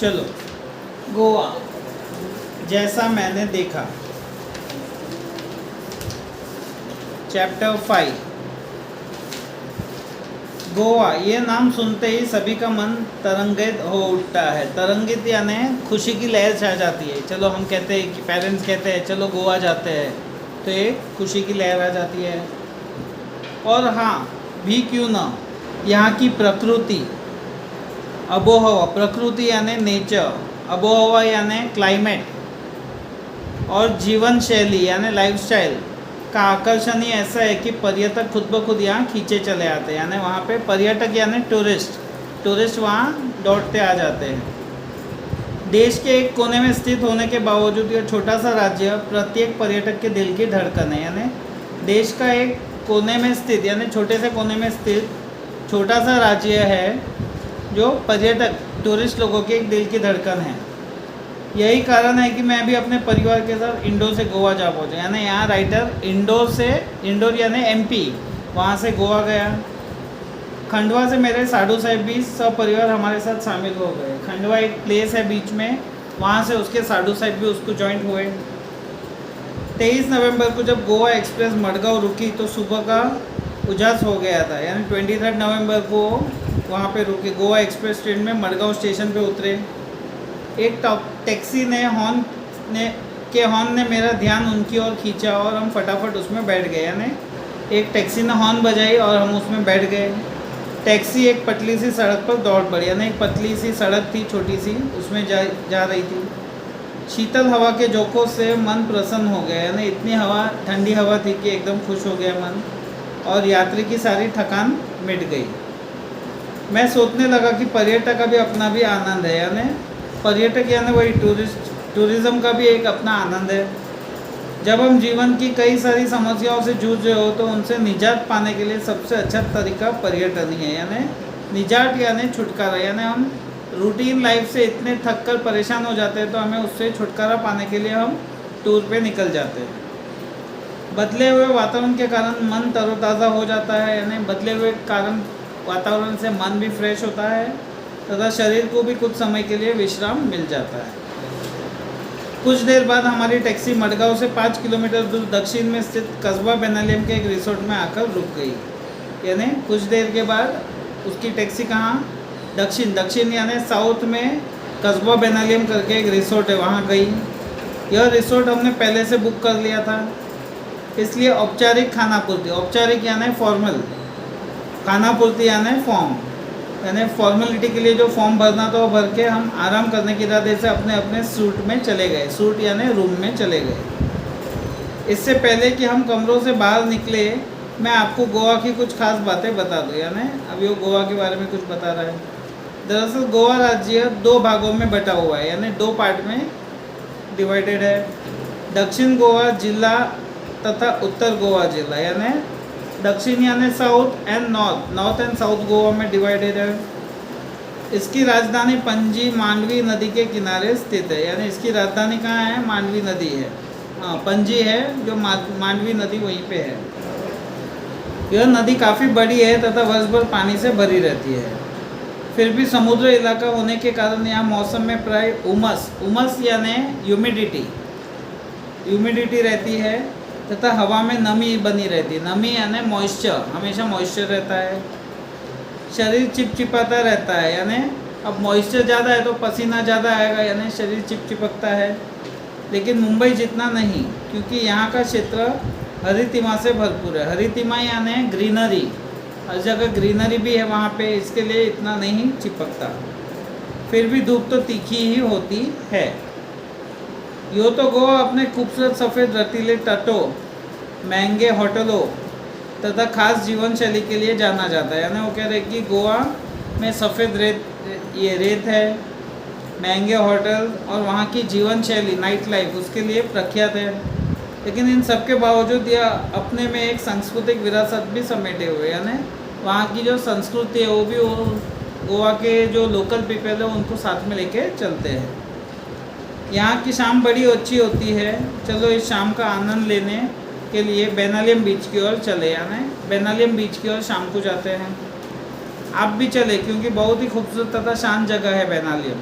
चलो, गोवा जैसा मैंने देखा, चैप्टर 5। गोवा, ये नाम सुनते ही सभी का मन तरंगित हो उठता है। तरंगित यानी खुशी की लहर छा जाती है। चलो, हम कहते हैं कि पेरेंट्स कहते हैं चलो गोवा जाते हैं, तो ये खुशी की लहर आ जाती है। और हाँ, भी क्यों ना, यहाँ की प्रकृति, आबोहवा, प्रकृति यानी नेचर, आबोहवा यानी क्लाइमेट, और जीवन शैली यानी लाइफस्टाइल का आकर्षण ही ऐसा है कि पर्यटक खुद ब खुद यहाँ खींचे चले आते हैं। यानी वहाँ पे पर्यटक यानी टूरिस्ट वहाँ दौड़ते आ जाते हैं। देश के एक कोने में स्थित होने के बावजूद यह छोटा सा राज्य प्रत्येक पर्यटक के दिल की धड़कन है। यानी देश का एक कोने में स्थित, यानी छोटे से कोने में स्थित छोटा सा राज्य है जो पर्यटक टूरिस्ट लोगों के एक दिल की धड़कन है। यही कारण है कि मैं भी अपने परिवार के साथ इंदौर से गोवा जा पहुँचा। यानी यहाँ राइटर इंदौर यानी MP, वहाँ से गोवा गया। खंडवा से मेरे साधु साहिब भी सब परिवार हमारे साथ शामिल हो गए। खंडवा एक प्लेस है बीच में, वहाँ से उसके साधु साहिब भी उसको ज्वाइंट हुए। 23 नवंबर को जब गोवा एक्सप्रेस मडगांव रुकी तो सुबह का उजास हो गया था। यानी 23 नवंबर को वहाँ पे रुके, गोवा एक्सप्रेस ट्रेन में मडगांव स्टेशन पे उतरे। एक टैक्सी ने हॉर्न ने मेरा ध्यान उनकी ओर खींचा और हम फटाफट उसमें बैठ गए। यानी एक टैक्सी ने हॉर्न बजाई और हम उसमें बैठ गए। टैक्सी एक पतली सी सड़क पर दौड़ पड़ी। यानी एक पतली सी सड़क थी, छोटी सी, उसमें जा रही थी। शीतल हवा के झोंकों से मन प्रसन्न हो गया। यानी इतनी ठंडी हवा थी कि एकदम खुश हो गया मन, और यात्री की सारी थकान मिट गई। मैं सोचने लगा कि पर्यटक का भी अपना भी आनंद है। यानी पर्यटक यानी वही टूरिज़्म का भी एक अपना आनंद है। जब हम जीवन की कई सारी समस्याओं से जूझ रहे हो तो उनसे निजात पाने के लिए सबसे अच्छा तरीका पर्यटन ही है। यानी निजात यानी छुटकारा। यानी हम रूटीन लाइफ से इतने थक कर परेशान हो जाते हैं तो हमें उससे छुटकारा पाने के लिए हम टूर पे निकल जाते हैं। बदले हुए वातावरण के कारण मन तरोताज़ा हो जाता है। यानी बदले हुए कारण वातावरण से मन भी फ्रेश होता है तथा शरीर को भी कुछ समय के लिए विश्राम मिल जाता है। कुछ देर बाद हमारी टैक्सी मडगांव से 5 किलोमीटर दूर दक्षिण में स्थित कस्बा बेनालियम के एक रिसोर्ट में आकर रुक गई। यानी कुछ देर के बाद उसकी टैक्सी कहाँ, दक्षिण यानी साउथ में कस्बा बेनालियम करके एक रिसोर्ट है, वहाँ गई। यह रिसोर्ट हमने पहले से बुक कर लिया था, इसलिए औपचारिक खानापूर्ति, औपचारिक यानी फॉर्मल, खानापूर्ति यानी फॉर्म, यानी फॉर्मेलिटी के लिए जो फॉर्म भरना था वो भर के हम आराम करने के इरादे से अपने अपने सूट में चले गए। सूट यानी रूम में चले गए। इससे पहले कि हम कमरों से बाहर निकले, मैं आपको गोवा की कुछ खास बातें बता दूँ। यानी अभी वो गोवा के बारे में कुछ बता रहा है। दरअसल गोवा राज्य 2 भागों में बटा हुआ है, यानी 2 पार्ट में डिवाइडेड है। दक्षिण गोवा जिला तथा उत्तर गोवा जिला। यानी दक्षिण यानी south and north and south Goa में डिवाइडेड है। इसकी राजधानी पणजी मांडवी नदी के किनारे स्थित है। यानी इसकी राजधानी कहाँ है, मांडवी नदी है, हाँ पणजी है, जो मांडवी नदी वहीं पे है। यह नदी काफ़ी बड़ी है तथा वर्ष भर पानी से भरी रहती है। फिर भी समुद्र इलाका होने के कारण यहाँ मौसम में प्राय उमस यानी ह्यूमिडिटी रहती है तथा हवा में नमी बनी रहती है। नमी यानी मॉइस्चर, हमेशा मॉइस्चर रहता है। शरीर चिपचिपाता रहता है। यानी अब मॉइस्चर ज़्यादा है तो पसीना ज़्यादा आएगा, यानी शरीर चिपचिपकता है। लेकिन मुंबई जितना नहीं, क्योंकि यहाँ का क्षेत्र हरितिमा से भरपूर है। हरितिमा यानी ग्रीनरी, हर जगह ग्रीनरी भी है वहाँ पे, इसके लिए इतना नहीं चिपकता। फिर भी धूप तो तीखी ही होती है। यूँ तो गोवा अपने खूबसूरत सफ़ेद रतीले तटों, महंगे होटलों तथा खास जीवन शैली के लिए जाना जाता है। यानी वो कह रहे कि गोवा में सफ़ेद रेत है, महंगे होटल और वहाँ की जीवन शैली, नाइट लाइफ, उसके लिए प्रख्यात है। लेकिन इन सब के बावजूद यह अपने में एक सांस्कृतिक विरासत भी समेटे हुए। यानी वहाँ की जो संस्कृति है वो भी गोवा के जो लोकल पीपल है उनको साथ में लेके चलते हैं। यहाँ की शाम बड़ी अच्छी होती है। चलो इस शाम का आनंद लेने के लिए बेनालियम बीच की ओर चले। यानी बेनालियम बीच की ओर शाम को जाते हैं। आप भी चले, क्योंकि बहुत ही खूबसूरत तथा शांत जगह है बेनालियम।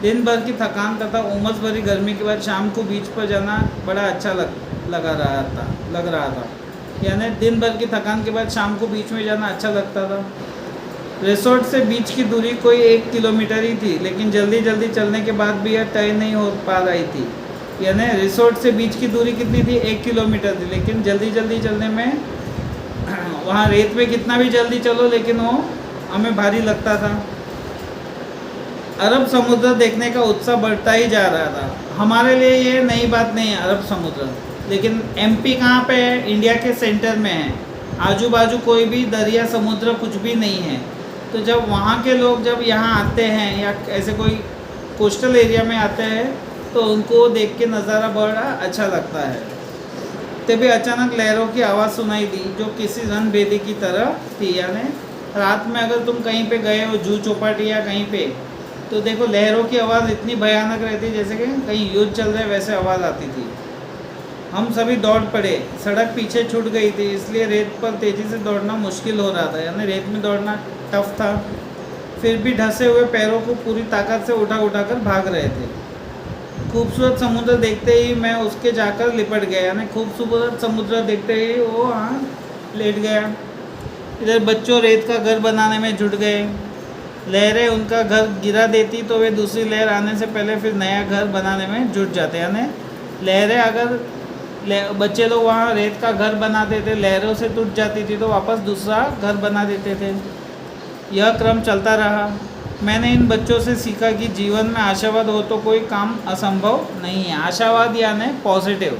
दिन भर की थकान तथा उमस भरी गर्मी के बाद शाम को बीच पर जाना बड़ा अच्छा लग रहा था। यानी दिन भर की थकान के बाद शाम को बीच में जाना अच्छा लगता था। रिसोर्ट से बीच की दूरी कोई 1 किलोमीटर ही थी, लेकिन जल्दी जल्दी चलने के बाद भी यह तय नहीं हो पा रही थी। यानी रिसोर्ट से बीच की दूरी कितनी थी? 1 किलोमीटर थी, लेकिन जल्दी जल्दी चलने में वहाँ रेत में कितना भी जल्दी चलो लेकिन वो हमें भारी लगता था। अरब समुद्र देखने का उत्साह बढ़ता ही जा रहा था। हमारे लिए ये नई बात नहीं है अरब समुद्र, लेकिन एमपी कहाँ पे है? इंडिया के सेंटर में है। आजू बाजू कोई भी दरिया समुद्र कुछ भी नहीं है। तो जब वहाँ के लोग जब यहाँ आते हैं या ऐसे कोई कोस्टल एरिया में आते हैं तो उनको देख के नज़ारा बड़ा अच्छा लगता है। तभी अचानक लहरों की आवाज़ सुनाई दी जो किसी रणभेदी की तरह थी। यानी रात में अगर तुम कहीं पे गए हो जू चौपाटी या कहीं पे, तो देखो लहरों की आवाज़ इतनी भयानक रहती जैसे कि कहीं युद्ध चल रहा है, वैसे आवाज़ आती थी। हम सभी दौड़ पड़े। सड़क पीछे छूट गई थी, इसलिए रेत पर तेज़ी से दौड़ना मुश्किल हो रहा था। यानी रेत में दौड़ना टफ था। फिर भी ढसे हुए पैरों को पूरी ताकत से उठा कर भाग रहे थे। खूबसूरत समुद्र देखते ही मैं उसके जाकर लिपट गया। यानी खूबसूरत समुद्र देखते ही वो वहाँ लेट गया। इधर बच्चों रेत का घर बनाने में जुट गए। लहरें उनका घर गिरा देती तो वे दूसरी लहर आने से पहले फिर नया घर बनाने में जुट जाते। यानी लहरें अगर बच्चे लोग वहाँ रेत का घर बनाते थे, लहरों से टूट जाती थी तो वापस दूसरा घर बना देते थे। यह क्रम चलता रहा। मैंने इन बच्चों से सीखा कि जीवन में आशावाद हो तो कोई काम असंभव नहीं है। आशावाद यानी पॉजिटिव।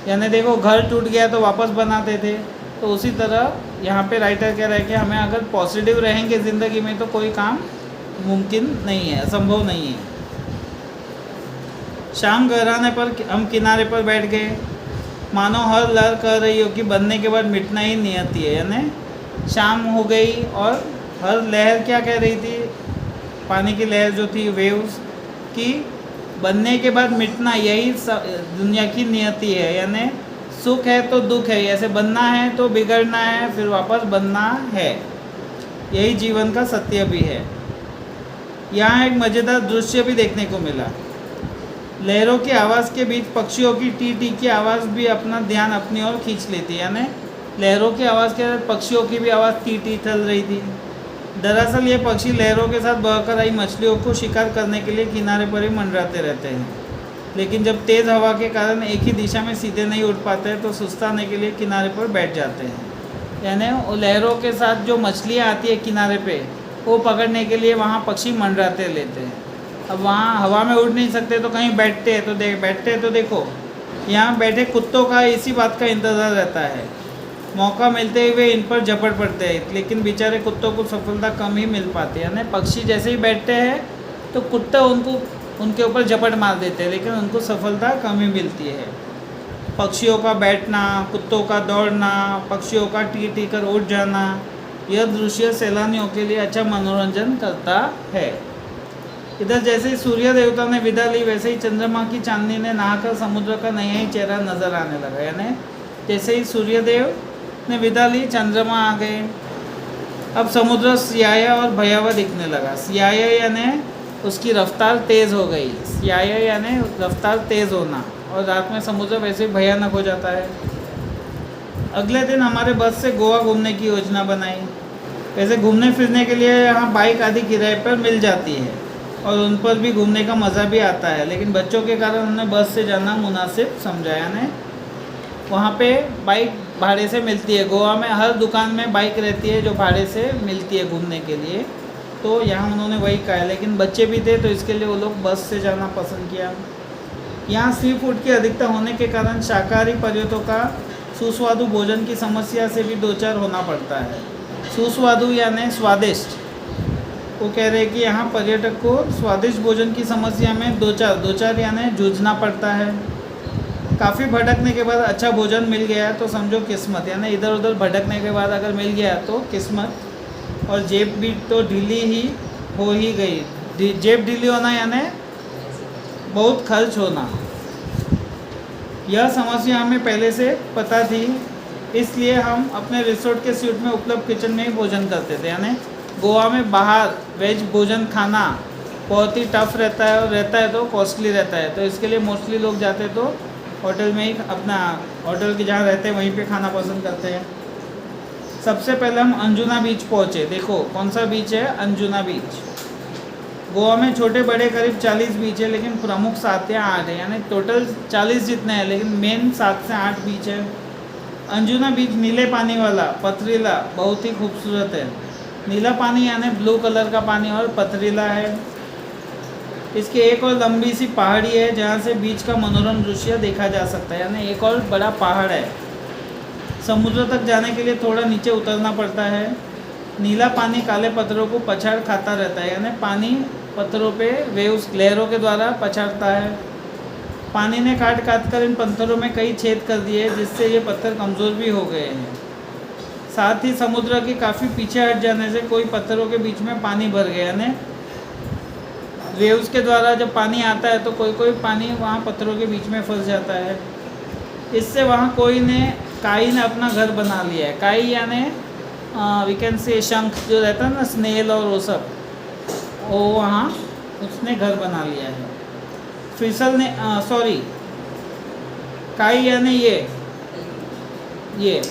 यानी देखो घर टूट गया तो वापस बनाते थे, तो उसी तरह यहाँ पे राइटर कह रहे हैं कि हमें अगर पॉजिटिव रहेंगे ज़िंदगी में तो कोई काम मुमकिन नहीं है, असंभव नहीं है। शाम गहराने पर हम किनारे पर बैठ गए। मानो हर लहर कह रही हो कि बनने के बाद मिटना ही नियति है। यानी शाम हो गई और हर लहर क्या कह रही थी? पानी की लहर जो थी, वेव्स, कि बनने के बाद मिटना यही दुनिया की नियति है। यानी सुख है तो दुख है, ऐसे बनना है तो बिगड़ना है, फिर वापस बनना है। यही जीवन का सत्य भी है। यहाँ एक मज़ेदार दृश्य भी देखने को मिला। लहरों की आवाज़ के बीच पक्षियों की टी टी की आवाज़ भी अपना ध्यान अपनी ओर खींच लेती है। यानी लहरों की आवाज़ के साथ पक्षियों की भी आवाज़ टी टी चल रही थी। दरअसल ये पक्षी लहरों के साथ बहकर आई मछलियों को शिकार करने के लिए किनारे पर ही मंडराते रहते हैं, लेकिन जब तेज़ हवा के कारण एक ही दिशा में सीधे नहीं उठ पाते तो सुस्ताने के लिए किनारे पर बैठ जाते हैं। यानी लहरों के साथ जो मछलियाँ आती है किनारे पे, वो पकड़ने के लिए वहाँ पक्षी मंडराते लेते हैं। अब वहाँ हवा में उड़ नहीं सकते तो कहीं बैठते हैं तो देखो यहाँ बैठे कुत्तों का इसी बात का इंतज़ार रहता है। मौका मिलते हुए इन पर झपट पड़ते हैं, लेकिन बेचारे कुत्तों को सफलता कम ही मिल पाती है। यानी पक्षी जैसे ही बैठते हैं तो कुत्ते उनके ऊपर झपट मार देते हैं, लेकिन उनको सफलता कम ही मिलती है। पक्षियों का बैठना, कुत्तों का दौड़ना, पक्षियों का टी टी कर उठ जाना, यह दृश्य सैलानियों के लिए अच्छा मनोरंजन करता है। इधर जैसे ही सूर्य देवता ने विदा ली, वैसे ही चंद्रमा की चांदनी ने नहाकर समुद्र का नया ही चेहरा नजर आने लगा। यानी जैसे ही सूर्यदेव ने विदा ली, चंद्रमा आ गए। अब समुद्र सियाया और भयावह दिखने लगा। सियाया यानी उसकी रफ्तार तेज़ हो गई। सियाया यानी रफ्तार तेज़ होना, और रात में समुद्र वैसे ही भयानक हो जाता है। अगले दिन हमारे बस से गोवा घूमने की योजना बनाई। वैसे घूमने फिरने के लिए यहाँ बाइक आदि किराए पर मिल जाती है और उन पर भी घूमने का मज़ा भी आता है, लेकिन बच्चों के कारण हमने बस से जाना मुनासिब समझा। यानी वहाँ पे बाइक भाड़े से मिलती है। गोवा में हर दुकान में बाइक रहती है जो भाड़े से मिलती है घूमने के लिए, तो यहाँ उन्होंने वही कहा है। लेकिन बच्चे भी थे तो इसके लिए वो लोग बस से जाना पसंद किया। यहाँ सी फूड की अधिकता होने के कारण शाकाहारी पर्यटकों का सुस्वादु भोजन की समस्या से भी दो चार होना पड़ता है। सुस्वादु यानी स्वादिष्ट। वो कह रहे हैं कि यहाँ पर्यटक को स्वादिष्ट भोजन की समस्या में दो चार यानी जूझना पड़ता है। काफ़ी भटकने के बाद अच्छा भोजन मिल गया तो समझो किस्मत। यानी इधर उधर भटकने के बाद अगर मिल गया तो किस्मत। और जेब भी तो ढीली ही हो ही गई। जेब ढीली होना यानी बहुत खर्च होना। यह समस्या हमें पहले से पता थी, इसलिए हम अपने रिसोर्ट के स्यूट में उपलब्ध किचन में ही भोजन करते थे। यानी गोवा में बाहर वेज भोजन खाना बहुत ही टफ रहता है, और रहता है तो कॉस्टली रहता है, तो इसके लिए मोस्टली लोग जाते तो होटल में ही अपना होटल की जहाँ रहते हैं वहीं पे खाना पसंद करते हैं। सबसे पहले हम अंजुना बीच पहुँचे। देखो कौन सा बीच है, अंजुना बीच। गोवा में छोटे बड़े करीब 40 बीच है, लेकिन प्रमुख 7 या 8 है, यानी टोटल 40 जितने हैं, लेकिन मेन 7 से 8 बीच है। अंजुना बीच नीले पानी वाला, पथरीला, बहुत ही खूबसूरत है। नीला पानी यानी ब्लू कलर का पानी और पथरीला है। इसकी एक और लंबी सी पहाड़ी है जहाँ से बीच का मनोरम दृश्य देखा जा सकता है, यानी एक और बड़ा पहाड़ है। समुद्र तक जाने के लिए थोड़ा नीचे उतरना पड़ता है। नीला पानी काले पत्थरों को पछाड़ खाता रहता है, यानी पानी पत्थरों पे वेव्स लहरों के द्वारा पछाड़ता है। पानी ने काट काट कर इन पत्थरों में कई छेद कर दिए, जिससे ये पत्थर कमज़ोर भी हो गए हैं। साथ ही समुद्र के काफ़ी पीछे हट जाने से कोई पत्थरों के बीच में पानी भर गया, यानी वेव्स के द्वारा जब पानी आता है तो कोई कोई पानी वहाँ पत्थरों के बीच में फंस जाता है। इससे वहाँ काई ने अपना घर बना लिया है। काई यानी वी कैन से शंख जो रहता है ना, स्नेल और वो सब, वो वहाँ उसने घर बना लिया है। फिसल ने काई यानी ये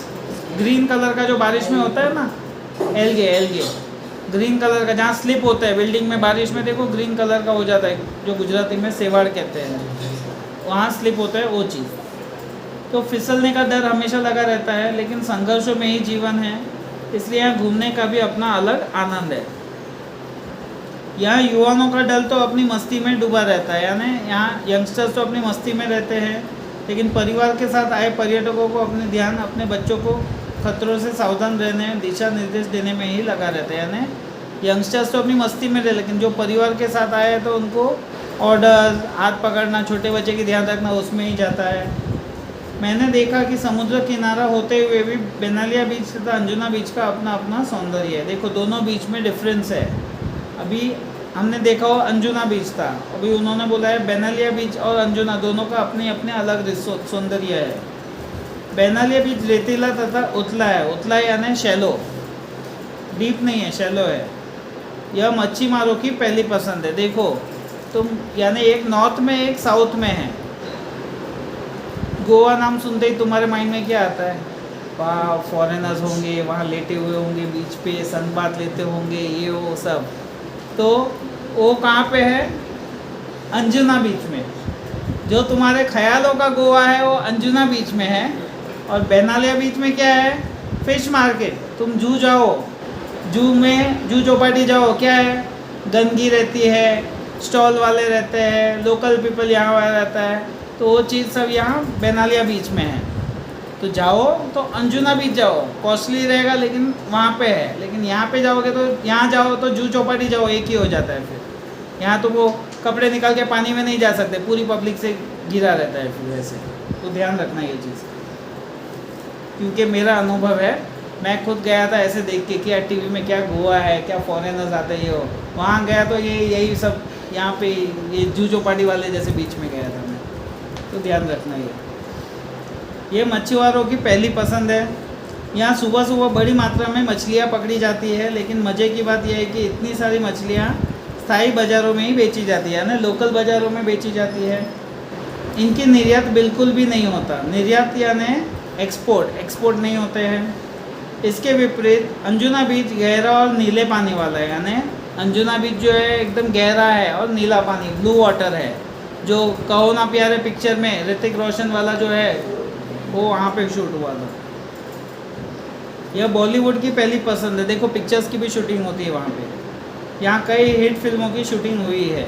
ग्रीन कलर का जो बारिश में होता है ना, एल्गे ग्रीन कलर का, जहाँ स्लिप होता है बिल्डिंग में बारिश में, देखो ग्रीन कलर का हो जाता है, जो गुजराती में सेवाड़ कहते हैं, वहाँ स्लिप होता है वो चीज़। तो फिसलने का डर हमेशा लगा रहता है, लेकिन संघर्षों में ही जीवन है, इसलिए यहाँ घूमने का भी अपना अलग आनंद है। यहाँ युवाओं का दल तो अपनी मस्ती में डूबा रहता है, यानी यहाँ यंगस्टर्स तो अपनी मस्ती में रहते हैं, लेकिन परिवार के साथ आए पर्यटकों को अपने बच्चों को खतरों से सावधान रहने, दिशा निर्देश देने में ही लगा रहता है। यानी यंगस्टर्स तो अपनी मस्ती में रहे, लेकिन जो परिवार के साथ आए तो उनको ऑर्डर, हाथ पकड़ना, छोटे बच्चे की ध्यान रखना, उसमें ही जाता है। मैंने देखा कि समुद्र किनारा होते हुए भी बेनालिया बीच तथा अंजुना बीच का अपना अपना सौंदर्य है। देखो दोनों बीच में डिफरेंस है। अभी हमने देखा हो अंजुना बीच था, अभी उन्होंने बोला है बेनालिया बीच और अंजुना दोनों का अपने अपने अलग सौंदर्य है। बेनालिया बीच रेतीला तथा उतला है। उतला यानी शैलो, डीप नहीं है, शैलो है। यह मच्छीमारों की पहली पसंद है। देखो तुम, यानी एक नॉर्थ में एक साउथ में है। गोवा नाम सुनते ही तुम्हारे माइंड में क्या आता है? वहाँ फॉरेनर्स होंगे, वहाँ लेटे हुए होंगे बीच पे, सनबाथ लेते होंगे, ये वो सब। तो वो कहाँ पे है? अंजुना बीच में। जो तुम्हारे ख्यालों का गोवा है वो अंजुना बीच में है। और बेनालिया बीच में क्या है? Fish market. तुम जू जाओ, जू चौपाटी जाओ, क्या है? गंदगी रहती है, स्टॉल वाले रहते हैं, लोकल पीपल यहाँ वाला रहता है, तो वो चीज़ सब यहाँ बेनालिया बीच में है। तो जाओ तो अंजुना बीच जाओ, कॉस्टली रहेगा लेकिन वहाँ पे है। लेकिन यहाँ पे जाओगे तो, यहाँ जाओ तो जू चौपाटी जाओ, एक ही हो जाता है। फिर यहाँ तो वो कपड़े निकाल के पानी में नहीं जा सकते, पूरी पब्लिक से घिरा रहता है फिर वैसे। तो ध्यान रखना ये चीज़, क्योंकि मेरा अनुभव है, मैं खुद गया था ऐसे देख के कि यार टीवी में क्या गोवा है, क्या फॉरेनर्स आते हैं, ये हो। वहाँ गया तो यही सब यहाँ पे ये जू चौपाटी वाले जैसे बीच में गया था मैं। तो ध्यान रखना ये मच्छीवारों की पहली पसंद है। यहाँ सुबह सुबह बड़ी मात्रा में मछलियाँ पकड़ी जाती है, लेकिन मज़े की बात यह है कि इतनी सारी मछलियाँ स्थायी बाज़ारों में ही बेची जाती है, यानी लोकल बाज़ारों में बेची जाती है। इनकी निर्यात बिल्कुल भी नहीं होता। निर्यात यानी एक्सपोर्ट नहीं होते हैं। इसके विपरीत अंजुना बीच गहरा और नीले पानी वाला है, यानी अंजुना बीच जो है एकदम गहरा है और नीला पानी, ब्लू वाटर है। जो कहो ना प्यारे पिक्चर में ऋतिक रोशन वाला जो है वो वहाँ पे शूट हुआ था। यह बॉलीवुड की पहली पसंद है। देखो पिक्चर्स की भी शूटिंग होती है वहाँ पे। यहाँ कई हिट फिल्मों की शूटिंग हुई है।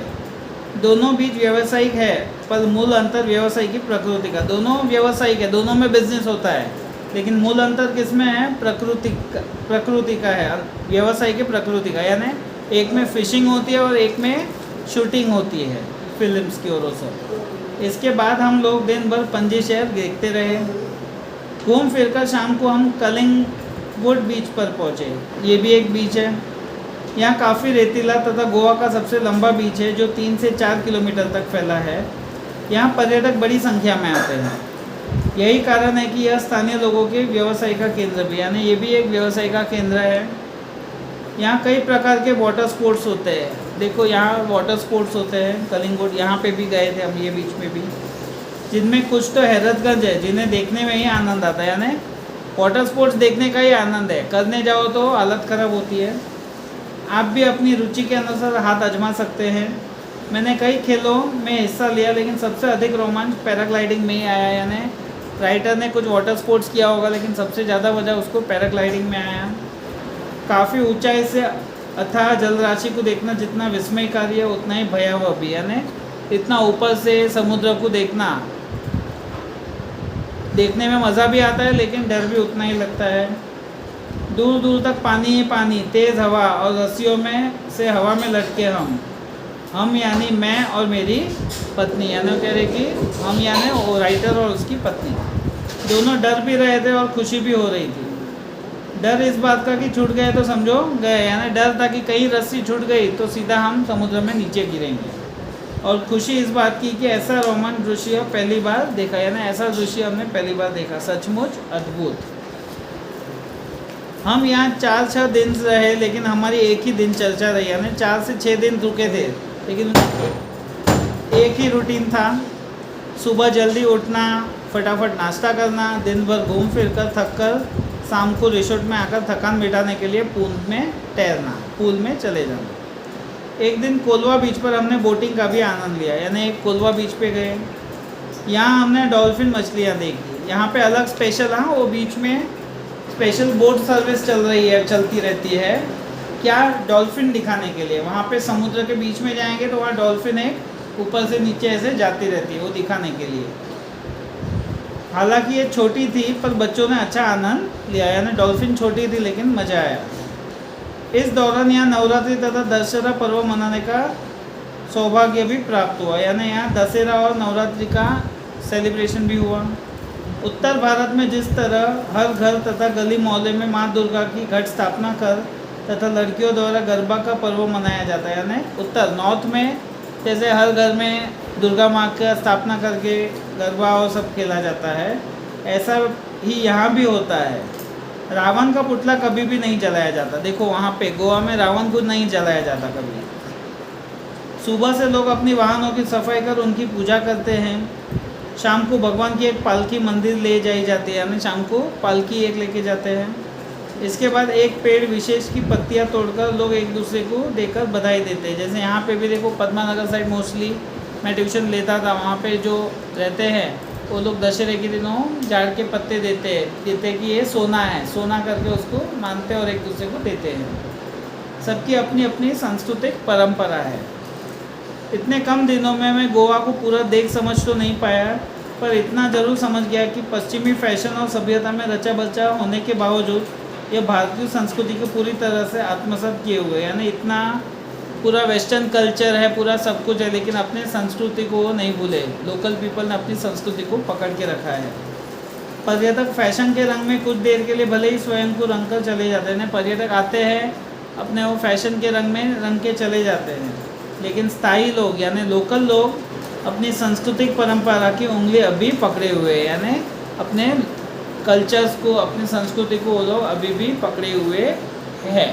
दोनों बीच व्यावसायिक है, पर मूल अंतर व्यवसाय की प्रकृति का। दोनों व्यावसायिक है, दोनों में बिजनेस होता है, लेकिन मूल अंतर किसमें है? प्रकृति का है, व्यवसाय की प्रकृति का। यानी एक में फिशिंग होती है और एक में शूटिंग होती है फिल्म्स की ओर से। इसके बाद हम लोग दिन भर पणजी शहर देखते रहे। घूम फिरकर शाम को हम कलिंगवुड बीच पर पहुँचे। ये भी एक बीच है। यहाँ काफ़ी रेतीला तथा गोवा का सबसे लंबा बीच है, जो 3 से 4 किलोमीटर तक फैला है। यहाँ पर्यटक बड़ी संख्या में आते हैं। यही कारण है कि यह स्थानीय लोगों के व्यवसाय का केंद्र भी, यानी ये भी एक व्यवसाय का केंद्र है। यहाँ कई प्रकार के वाटर स्पोर्ट्स होते हैं। देखो यहाँ वाटर स्पोर्ट्स होते हैं, कलिंगुड यहाँ पे भी गए थे हम, ये बीच में भी, जिनमें कुछ तो हैरतगंज है, जिन्हें देखने में ही आनंद आता है। यानी वाटर स्पोर्ट्स देखने का ही आनंद है, करने जाओ तो हालत ख़राब होती है। आप भी अपनी रुचि के अनुसार हाथ आजमा सकते हैं। मैंने कई खेलों में हिस्सा लिया, लेकिन सबसे अधिक रोमांच पैराग्लाइडिंग में ही आया। यानी राइटर ने कुछ वाटर स्पोर्ट्स किया होगा, लेकिन सबसे ज़्यादा मज़ा उसको पैराग्लाइडिंग में आया। काफ़ी ऊंचाई से अथाह जलराशि को देखना जितना विस्मयकारी है, उतना ही भयावह भी। यानी इतना ऊपर से समुद्र को देखना, देखने में मज़ा भी आता है, लेकिन डर भी उतना ही लगता है। दूर दूर तक पानी ही पानी, तेज़ हवा और रस्सियों में से हवा में लटके हम यानी मैं और मेरी पत्नी। यानी वो कह रहे कि हम यानी वो राइटर और उसकी पत्नी दोनों डर भी रहे थे और खुशी भी हो रही थी। डर इस बात का कि छूट गए तो समझो गए, यानी डर था कि कहीं रस्सी छूट गई तो सीधा हम समुद्र में नीचे गिरेंगे, और खुशी इस बात की कि ऐसा रोमांच दृश्य पहली बार देखा। यानी ऐसा दृश्य हमने पहली बार देखा, सचमुच अद्भुत। हम यहाँ 4-6 दिन रहे, लेकिन हमारी एक ही दिन चर्चा रही। यानी 4 से 6 दिन रुके थे, लेकिन एक ही रूटीन था। सुबह जल्दी उठना, फटाफट नाश्ता करना, दिन भर घूम फिर कर थक कर शाम को रिसोर्ट में आकर थकान मिटाने के लिए पूल में तैरना, पूल में चले जाना। एक दिन कोलवा बीच पर हमने बोटिंग का भी आनंद लिया। यानी एक कोलवा बीच पे गए, यहाँ हमने डॉल्फिन मछलियाँ देखी। यहाँ पे अलग स्पेशल, हाँ वो बीच में स्पेशल बोट सर्विस चलती रहती है, क्या डॉल्फिन दिखाने के लिए। वहाँ पे समुद्र के बीच में जाएंगे तो वहाँ डॉल्फिन एक ऊपर से नीचे ऐसे जाती रहती है, वो दिखाने के लिए। हालांकि ये छोटी थी, पर बच्चों ने अच्छा आनंद लिया। यानी डॉल्फिन छोटी थी, लेकिन मज़ा आया। इस दौरान यहाँ नवरात्रि तथा दशहरा पर्व मनाने का सौभाग्य भी प्राप्त हुआ। यानी यहाँ दशहरा और नवरात्रि का सेलिब्रेशन भी हुआ। उत्तर भारत में जिस तरह हर घर तथा गली मोहल्ले में माँ दुर्गा की घट स्थापना कर तथा लड़कियों द्वारा गरबा का पर्व मनाया जाता है। यानी उत्तर नॉर्थ में जैसे हर घर में दुर्गा माँ का स्थापना करके गरबा और सब खेला जाता है, ऐसा ही यहाँ भी होता है। रावण का पुतला कभी भी नहीं जलाया जाता। देखो वहाँ पे गोवा में रावण को नहीं जलाया जाता कभी। सुबह से लोग अपनी वाहनों की सफाई कर उनकी पूजा करते हैं। शाम को भगवान की एक पालकी मंदिर ले जाई जाती है। यानी शाम को पालकी एक लेके जाते हैं। इसके बाद एक पेड़ विशेष की पत्तियां तोड़कर लोग एक दूसरे को देकर बधाई देते हैं। जैसे यहाँ पे भी देखो, पद्मानगर साइड मोस्टली मैं ट्यूशन लेता था, वहाँ पे जो रहते हैं वो लोग दशहरे के दिनों झाड़ के पत्ते देते कि ये सोना है, सोना करके उसको मानते और एक दूसरे को देते हैं। सबकी अपनी अपनी सांस्कृतिक परंपरा है। इतने कम दिनों में मैं गोवा को पूरा देख समझ तो नहीं पाया, पर इतना ज़रूर समझ गया कि पश्चिमी फैशन और सभ्यता में रचा बचा होने के बावजूद ये भारतीय संस्कृति को पूरी तरह से आत्मसात किए हुए। यानी इतना पूरा वेस्टर्न कल्चर है, पूरा सब कुछ है, लेकिन अपने संस्कृति को वो नहीं भूले। लोकल पीपल ने अपनी संस्कृति को पकड़ के रखा है। पर्यटक फैशन के रंग में कुछ देर के लिए भले ही स्वयं को रंग कर चले जाते हैं। पर्यटक आते हैं अपने वो फैशन के रंग में रंग के चले जाते हैं, लेकिन स्थायी लोग यानी लोकल लोग अपनी सांस्कृतिक परंपरा की उंगली अभी पकड़े हुए हैं। यानी अपने कल्चर्स को, अपनी संस्कृति को वो लोग अभी भी पकड़े हुए हैं।